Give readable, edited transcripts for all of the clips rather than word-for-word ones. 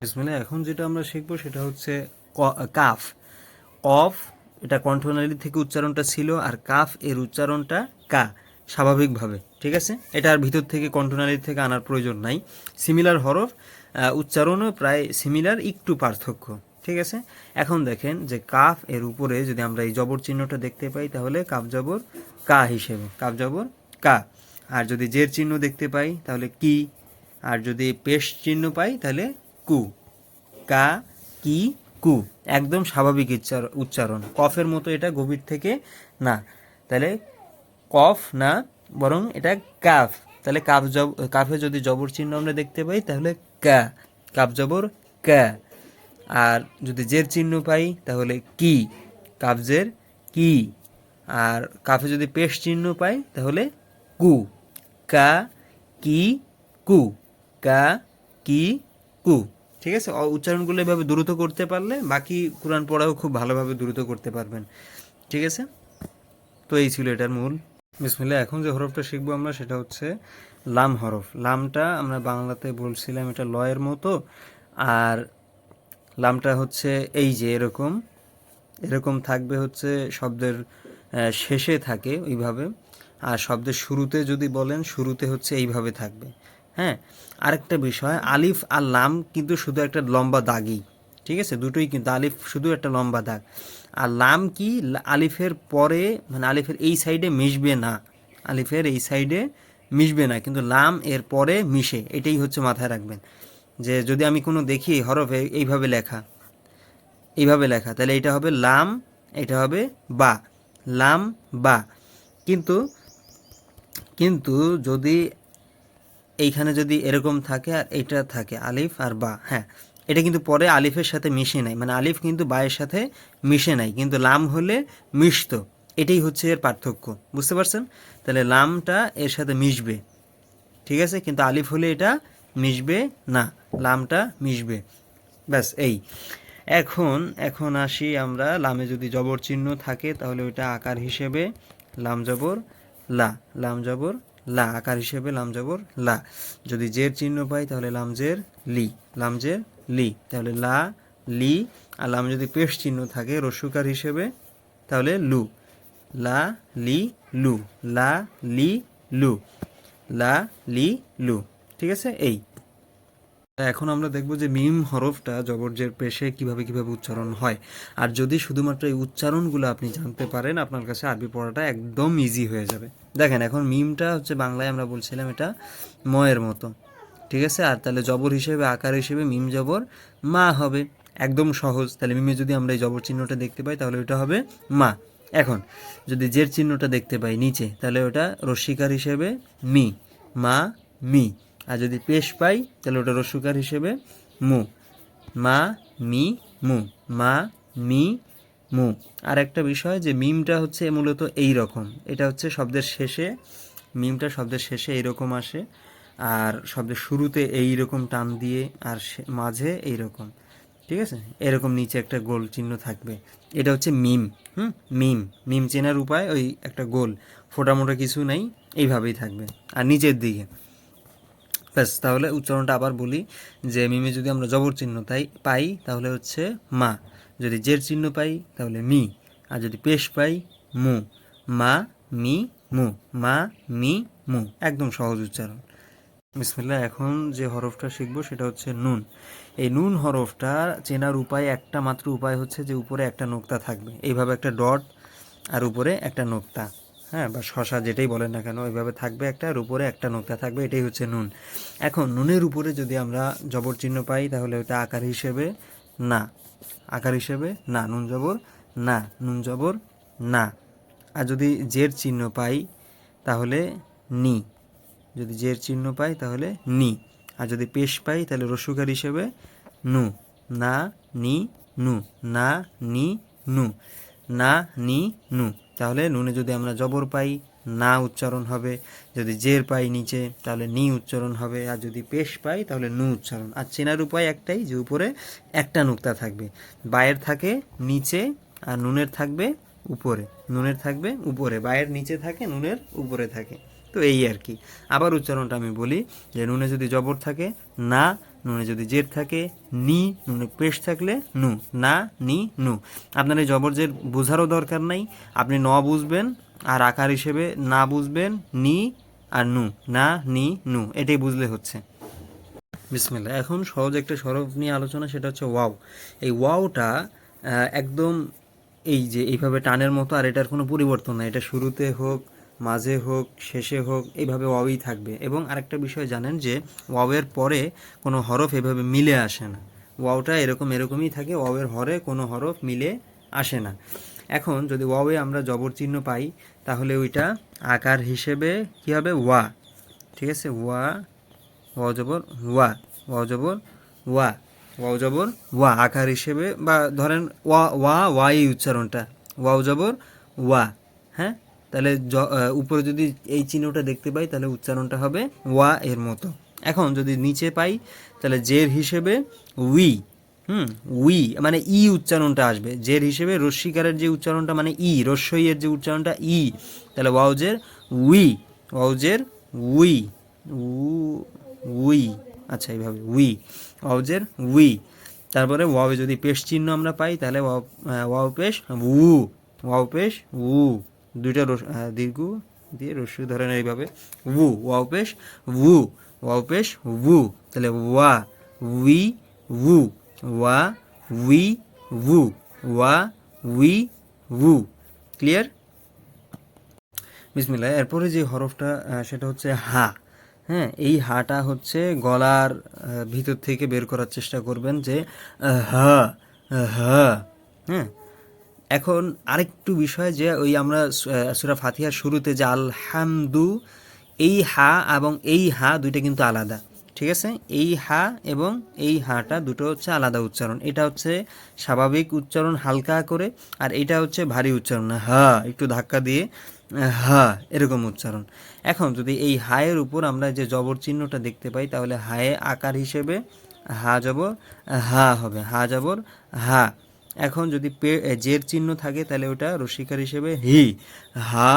বিসমিল্লাহ। এখন যেটা আমরা শিখবো সেটা হচ্ছে কাফ। কফ এটা কণ্ঠনালী থেকে উচ্চারণটা ছিল, আর কাফ এর উচ্চারণটা কা স্বাভাবিকভাবে। ঠিক আছে, এটা আর ভিতর থেকে কণ্ঠনালী থেকে আনার প্রয়োজন নাই। সিমিলার হরফ, উচ্চারণও প্রায় সিমিলার, একটু পার্থক্য। ঠিক আছে, এখন দেখেন যে কাফ এর উপরে যদি আমরা এই জবর চিহ্নটা দেখতে পাই তাহলে কাফ জবর কা হিসেবে, কাফ জবর কা। আর যদি জের চিহ্ন দেখতে পাই তাহলে কি, আর যদি পেশ চিহ্ন পাই তাহলে কু। কা, কি, কু, একদম স্বাভাবিক উচ্চারণ। কফের মতো এটা গভীর থেকে না, তাহলে কফ না, বরং এটা কাফ। তাহলে কাফে যদি জবর চিহ্ন আমরা দেখতে পাই তাহলে কা, কাফ জবর কা। আর যদি জের চিহ্ন পাই তাহলে কি, কাফ জের কি। আর কাফে যদি পেশ চিহ্ন পাই তাহলে কু, কা, কি, কু, কা, কি, কু। ঠিক আছে, উচ্চারণগুলো এভাবে দ্রুত করতে পারলে বাকি কোরআন পড়াও খুব ভালোভাবে দ্রুত করতে পারবেন। ঠিক আছে, তো এই ছিল এটার মূল। বিসমিল্লাহ। এখন যে হরফটা শিখবো আমরা সেটা হচ্ছে লাম হরফ। লামটা আমরা বাংলাতে বলছিলাম এটা লয়ের মতো, আর লামটা হচ্ছে এই যে এরকম এরকম থাকবে, হচ্ছে শব্দের শেষে থাকে ওইভাবে, আর শব্দের শুরুতে যদি বলেন শুরুতে হচ্ছে এইভাবে থাকবে। হ্যাঁ, আরেকটা বিষয়, আলিফ আর লাম কিন্তু শুধু একটা লম্বা দাগই। ঠিক আছে, দুটোই কিন্তু আলিফ শুধু একটা লম্বা দাগ, আর লাম কি আলিফের পরে, মানে আলিফের এই সাইডে মিশবে না, আলিফের এই সাইডে মিশবে না, কিন্তু লাম এর পরে মিশে। এটাই হচ্ছে মাথায় রাখবেন, যে যদি আমি কোনো দেখি হরফ এইভাবে লেখা, এইভাবে লেখা, তাহলে এটা হবে লাম, এটা হবে বা, লাম বা। কিন্তু কিন্তু যদি এইখানে যদি এরকম থাকে আর এটা থাকে আলিফ আর বা, হ্যাঁ, এটা কিন্তু পরে আলিফের সাথে মিশে নাই, মানে আলিফ কিন্তু বায়ের সাথে মিশে নাই, কিন্তু লাম হলে মিশতো। এটাই হচ্ছে এর পার্থক্য, বুঝতে পারছেন? তাহলে লামটা এর সাথে মিশবে, ঠিক আছে, কিন্তু আলিফ হলে এটা মিশবে না, লামটা মিশবে, ব্যাস এই। এখন এখন আসি আমরা, লামে যদি জবর চিহ্ন থাকে তাহলে ওইটা আকার হিসেবে লাম জবর লা, লাম জবর লা, আকার হিসেবে লাম জবর লা। যদি জের চিহ্ন পাই তাহলে লাম জের লি, লাম জের লি, তাহলে লা, লি। আর লাম যদি পেশ চিহ্ন থাকে রস্যকার হিসেবে তাহলে লু, লা, লি, লু, লা, লি, লু, লা, লি, লু। ঠিক আছে, এই। এখন আমরা দেখব যে মিম হরফটা জবরজের পেশে কিভাবে কিভাবে উচ্চারণ হয়। আর যদি শুধুমাত্র এই উচ্চারণগুলো আপনি জানতে পারেন, আপনার কাছে আরবি পড়াটা একদম ইজি হয়ে যাবে। দেখেন, এখন মিমটা হচ্ছে বাংলায় আমরা বলছিলাম এটা ময়ের মতো, ঠিক আছে। আর তাহলে জবর হিসেবে, আকার হিসেবে মিম জবর মা হবে, একদম সহজ। তাহলে মিমে যদি আমরা এই জবর চিহ্নটা দেখতে পাই তাহলে ওটা হবে মা। এখন যদি জের চিহ্নটা দেখতে পাই নিচে, তাহলে ওটা রস্যিকার হিসেবে মি, মা, মি। আর যদি পেশ পাই তাহলে ওটা রস্যকার হিসেবে মু, মা, মি, মু, মা, মি, মু। আর একটা বিষয় যে মিমটা হচ্ছে মূলত এই রকম, এটা হচ্ছে শব্দের শেষে, মিমটা শব্দের শেষে এইরকম আসে, আর শব্দের শুরুতে এই রকম টান দিয়ে, আর মাঝে এই রকম, ঠিক আছে, এরকম নিচে একটা গোল চিহ্ন থাকবে, এটা হচ্ছে মিম। মিম, মিম চেনার উপায় ওই একটা গোল, ফোটা মোটা কিছু নাই, এইভাবেই থাকবে, আর নিচের দিকে ব্যাস। তাহলে উচ্চারণটা আবার বলি, যে মিমে যদি আমরা জবর চিহ্ন পাই তাহলে হচ্ছে মা, যদি জের চিহ্ন পাই তাহলে মি, আর যদি পেশ পাই মু, মা, মি, মু, মা, মি, মু, একদম সহজ উচ্চারণ। বিসমিল্লাহ। এখন যে হরফটা শিখবো সেটা হচ্ছে নুন। এই নুন হরফটা চেনার উপায়, একটা মাত্র উপায় হচ্ছে যে উপরে একটা নোক্তা থাকবে, এইভাবে একটা ডট, আর উপরে একটা নোক্তা, হ্যাঁ, বা শশা যেটাই বলেন না কেন, ওইভাবে থাকবে একটা, আর উপরে একটা নোক্তা থাকবে, এটাই হচ্ছে নুন। এখন নুনের উপরে যদি আমরা জবর চিহ্ন পাই তাহলে ওটা আকার হিসেবে না, আকার হিসেবে না, নুন জবর না, নুন জবর না। আর যদি জের চিহ্ন পাই তাহলে নি, যদি জের চিহ্ন পাই তাহলে নি। আর যদি পেশ পাই তাহলে রস্যকার হিসেবে নু, না, নি, নু, না, নি, নু, না, নি, নু। তাহলে নুনে যদি আমরা জবর পাই না উচ্চারণ হবে, যদি জের পাই নিচে তাহলে নি উচ্চারণ হবে, আর যদি পেশ পাই তাহলে নু উচ্চারণ। আর চেনার উপায় একটাই, যে উপরে একটা নুক্তা থাকবে, বায়ের থাকে নিচে, আর নুনের থাকবে উপরে, নুনের থাকবে উপরে, বায়ের নিচে থাকে, নুনের উপরে থাকে। তো এই আর কি। আবার উচ্চারণটা আমি বলি, যে নুনে যদি জবর থাকে না, নুনে যদি জের থাকে নি, নুনে পেশ থাকলে নু, না নি নু। আপনার এই জবর জের বোঝারও দরকার নাই, আপনি ন বুঝবেন আর আকার হিসেবে না বুঝবেন নি আর নু, না নি নু, এটাই বুঝলে হচ্ছে। বিসমিল্লাহ। এখন সহজ একটা হরফ নিয়ে আলোচনা, সেটা হচ্ছে ওয়াও। এই ওয়াওটা একদম এই যে এইভাবে টানের মতো, আর এটার কোনো পরিবর্তন নাই, এটা শুরুতে হোক মাঝে হোক শেষে হোক এইভাবে ওয়াওই থাকবে। এবং আরেকটা বিষয় জানেন যে ওয়াওয়ের পরে কোনো হরফ এভাবে মিলে আসে না, ওয়াওটা এরকমই থাকে, ওয়াওয়ের হরে কোনো হরফ মিলে আসে না। এখন যদি ওয়াওয়ে আমরা জবর চিহ্ন পাই তাহলে ওইটা আকার হিসেবে কী হবে, ওয়া। ঠিক আছে, ওয়া, ওয়াও জবর ওয়া, ওয়াও জবর ওয়া, ওয়াও জবর ওয়া আকার হিসেবে, বা ধরেন ওয়া ওয়া ওয়াই উচ্চারণটা, ওয়াও জবর ওয়া। হ্যাঁ, তাহলে উপরে যদি এই চিহ্নটা দেখতে পাই তাহলে উচ্চারণটা হবে ওয়া এর মতো। এখন যদি নিচে পাই তাহলে জের হিসেবে উই, উই মানে ই উচ্চারণটা আসবে, জের হিসেবে রস্যিকারের যে উচ্চারণটা মানে ই, রস্যইয়ের যে উচ্চারণটা ই, তাহলে ওয়াউজের উই, ওয়াউজের উই, উই। আচ্ছা, এইভাবে উই, ওয়াউজের উই। তারপরে ওয়াও যদি পেশ চিহ্ন আমরা পাই তাহলে ওয়াও পেশ উ, ওয়াও পেশ উ, দুইটা দীর্ঘ দিয়ে রস্যি ধরেন এইভাবে উ, ওয়াও পেশ উ, ওয়াও পেশ উ, তাহলে ওয়া উই উ, ওয়া উই উ, ওয়া উই উ। ক্লিয়ার? বিসমিল্লাহ। এরপরে যে হরফটা সেটা হচ্ছে হা। হ্যাঁ, এই হাটা হচ্ছে গলার ভিতর থেকে বের করার চেষ্টা করবেন যে হা, হা। হ্যাঁ, এখন আরেকটু বিষয় যে ওই আমরা সূরা ফাতিহার শুরুতে যে আলহামদু, এই হা এবং এই হা দুইটা কিন্তু আলাদা। ঠিক আছে, এই হা এবং এই হাটা দুটো হচ্ছে আলাদা উচ্চারণ। এটা হচ্ছে স্বাভাবিক উচ্চারণ হালকা করে, আর এটা হচ্ছে ভারী উচ্চারণ, হা একটু ধাক্কা দিয়ে হা, এরকম উচ্চারণ। এখন যদি এই হায়ের উপর আমরা যে জবর চিহ্নটা দেখতে পাই তাহলে হায়ে আকার হিসেবে হা জবর হা হবে, হা জবর হা। এখন যদি জের চিহ্ন থাকে তাহলে ওটা রস্যিকার হিসেবে হি, হা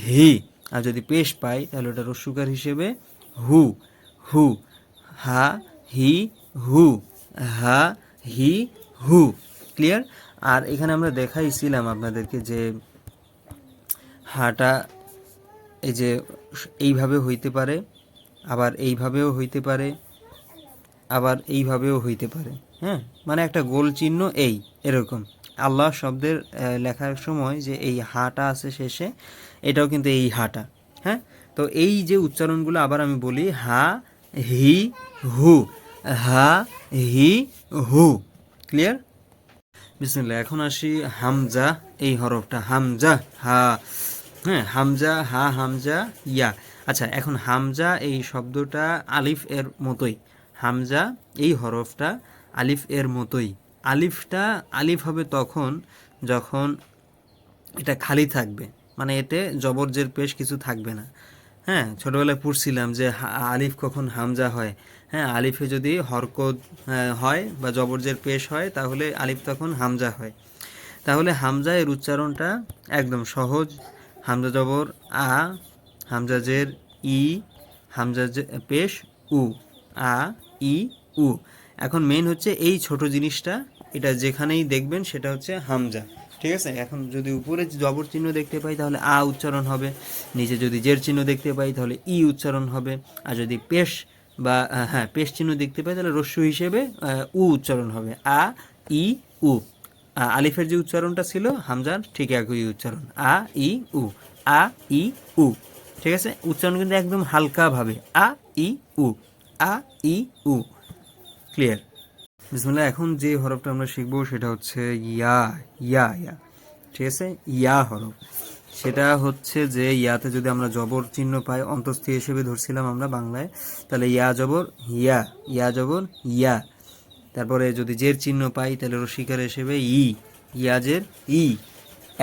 হি। আর যদি পেশ পাই তাহলে ওটা রস্যুকার হিসেবে হু, হু, হা হি হু, হা হি হু। ক্লিয়ার? আর এখানে আমরা দেখাইছিলাম আপনাদেরকে যে হাটা এই যে এইভাবে হইতে পারে, আবার এইভাবেও হইতে পারে, আবার এইভাবেও হইতে পারে। হ্যাঁ, মানে একটা গোল চিহ্ন এই এরকম। আল্লাহ শব্দের লেখার সময় যে এই হাটা আছে শেষে, এটাও কিন্তু এই হাটা। হ্যাঁ, তো এই যে উচ্চারণগুলো আবার আমি বলি, হা হি হু, হা হি হু। ক্লিয়ার? বিসমিল্লাহ। এখন আসি হামজা, এই হরফটা হামজা, হা। হ্যাঁ, হামজা, হা, হামজা, ইয়া। আচ্ছা, এখন হামজা এই শব্দটা আলিফ এর মতোই, হামজা এই হরফটা আলিফ এর মতোই। আলিফটা আলিফ হবে তখন যখন এটা খালি থাকবে, মানে এতে জবরজের পেশ কিছু থাকবে না। হ্যাঁ, ছোটোবেলায় পড়ছিলাম যে আলিফ কখন হামজা হয়। হ্যাঁ, আলিফে যদি হরকত হয় বা জবরজের পেশ হয় তাহলে আলিফ তখন হামজা হয়। তাহলে হামজা এর উচ্চারণটা একদম সহজ, হামজা জবর আ, হামজা জের ই, হামজা পেশ উ, আ ই উ। এখন মেইন হচ্ছে এই ছোট জিনিসটা, এটা যেখানেই দেখবেন সেটা হচ্ছে হামজা। ঠিক আছে, এখন যদি উপরে জবর চিহ্ন দেখতে পাই তাহলে আ উচ্চারণ হবে, নিচে যদি জের চিহ্ন দেখতে পাই তাহলে ই উচ্চারণ হবে, আর যদি পেশ বা হ্যাঁ পেশ চিহ্ন দেখতে পাই তাহলে রস্যু হিসেবে উ উচ্চারণ হবে, আ ই উ। আলিফের যে উচ্চারণটা ছিল হামজার ঠিক একই উচ্চারণ, আ ই উ, আ ই উ। ঠিক আছে, উচ্চারণ কিন্তু একদম হালকাভাবে, আ ই উ, আ ই উ। ক্লিয়ার? বিসমিল্লাহ। এখন যে হরফটা আমরা শিখবো সেটা হচ্ছে ইয়া, ইয়া, ইয়া। ঠিক আছে, ইয়া হরফ, সেটা হচ্ছে যে ইয়াতে যদি আমরা জবর চিহ্ন পাই, অন্তস্থি হিসেবে ধরছিলাম আমরা বাংলায়, তাহলে ইয়া জবর ইয়া, ইয়া জবর ইয়া। তারপরে যদি জের চিহ্ন পাই তাহলে রসিকার হিসেবে ই, ইয়াজের ই,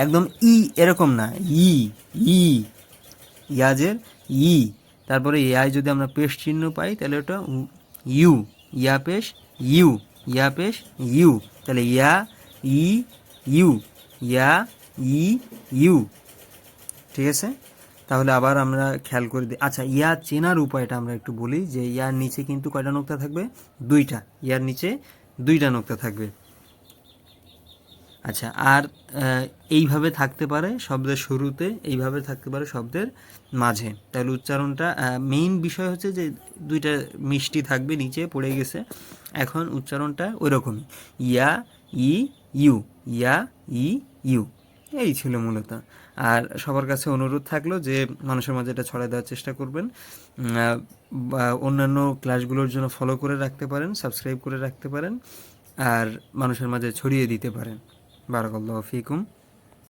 একদম ই এরকম না, ই, ই, ইয়াজের ই। তারপরে ইয়ায় যদি আমরা পেশ চিহ্ন পাই তাহলে ওটা ইউ, ইয়া পেশ ইউ, ইয়া পেশ ইউ, তাহলে ইয়া ই ইউ, ইয়া ই ইউ। ঠিক আছে, তাহলে আবার আমরা খেয়াল করে দিই। আচ্ছা, ইয়া চেনার উপায়টা আমরা একটু বলি যে ইয়ার নিচে কিন্তু কয়টা নোক্তা থাকবে? দুইটা। ইয়ার নিচে দুইটা নোক্তা থাকবে। আচ্ছা, আর এইভাবে থাকতে পারে শব্দের শুরুতে, এইভাবে থাকতে পারে শব্দের মাঝে। তাহলে উচ্চারণটা মেইন বিষয় হচ্ছে যে দুইটা মিষ্টি থাকবে, নিচে পড়ে গেছে। এখন উচ্চারণটা ওই রকমই, ইয়া ই ইউ, ইয়া ই ইউ, এই ছিল মূলত। আর সবার কাছে অনুরোধ থাকলো যে মানুষের মাঝে এটা ছড়াই দেওয়ার চেষ্টা করবেন। বা অন্যান্য ক্লাসগুলোর জন্য ফলো করে রাখতে পারেন, সাবস্ক্রাইব করে রাখতে পারেন, আর মানুষের মাঝে ছড়িয়ে দিতে পারেন। বারাকাল্লাহু ফিকুম।